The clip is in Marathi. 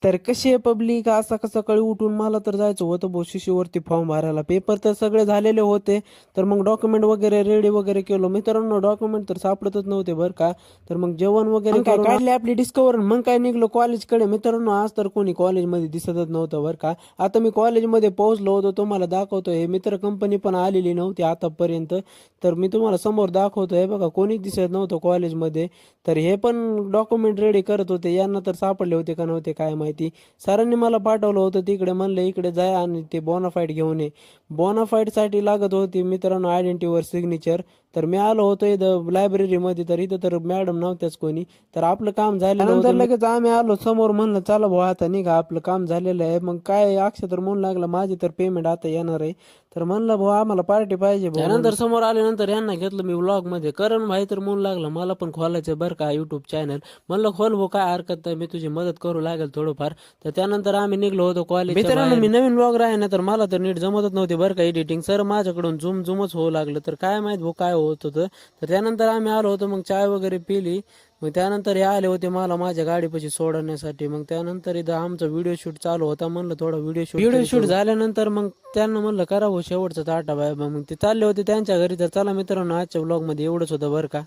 तर कशी आहे पब्लिक, आज सकाळी उठून मला तर जायचं होतं शिशीवरती फॉर्म भरायला. पेपर तर सगळे झालेले होते. तर मग डॉक्युमेंट वगैरे रेडी वगैरे केलो. मित्रांनो डॉक्युमेंट तर सापडतच नव्हते बरं का. तर मग जेवण वगैरे काय काढले आपली डिस्कवर, मग काय निघलो कॉलेजकडे. मित्रांनो आज तर कोणी कॉलेजमध्ये दिसतच नव्हतं बरं का. आता मी कॉलेजमध्ये पोहोचलो होतो, तुम्हाला दाखवतो. हे मित्र कंपनी पण आलेली नव्हती आतापर्यंत. तर मी तुम्हाला समोर दाखवतोय बघा, कोणीच दिसत नव्हतं कॉलेजमध्ये. तर हे पण डॉक्युमेंट रेडी करत होते. यांना तर सापडले होते का नव्हते काय माहिती. सरांनी मला पाठवलं होतं तिकडे, म्हणलं इकडे जाय आणि ते बोनाफाईड घेऊन ये. बोनाफाईडसाठी लागत होती मित्रांनो आयडेंटिटीवर सिग्नेचर. तर मी आलो होतो इथं लायब्ररीमध्ये, तर इथं तर मॅडम नव्हत्याच कोणी. तर आपलं काम झालेलं होतं. लगेच आम्ही आलो समोर, म्हणलं चला भाऊ आता निघा, आपलं काम झालेलं आहे. मग काय अक्षय तर म्हणू लागला माझी तर पेमेंट आता येणार आहे. तर म्हणलं भाऊ आम्हाला पार्टी पाहिजे भाऊ. त्यानंतर समोर आल्यानंतर यांना घेतलं मी व्लॉग मध्ये. करण भाई तर म्हणू लागला मला पण खोलायचं बरं का युट्यूब चॅनल. म्हणलं खोल भाऊ, काय हरकत नाही, मी तुझी मदत करू लागेल थोडंफार. तर त्यानंतर आम्ही निघलो होतो कॉलेज. मित्रांनो मी नवीन व्लॉग आहे ना, तर मला तर नीट जमतच नव्हते बरं का एडिटिंग. सर माझ्याकडून झुमच होऊ लागलं. तर काय माहित भाऊ काय होत होतं. तर त्यानंतर आम्ही आलो होतो, मग चाय वगैरे पिली. मग त्यानंतर हे आले होते मला माझ्या गाडीपाशी सोडण्यासाठी. मग त्यानंतर इथं आमचा व्हिडिओ शूट चालू होता. म्हणलं थोडा व्हिडिओ शूट झाल्यानंतर मग त्यांना म्हणलं करा भाऊ शेवटचा टाटा बाय. मग ते चालले होते त्यांच्या घरी. तर चला मित्रांनो आजच्या व्लॉग मध्ये एवढंच होतं बरं का.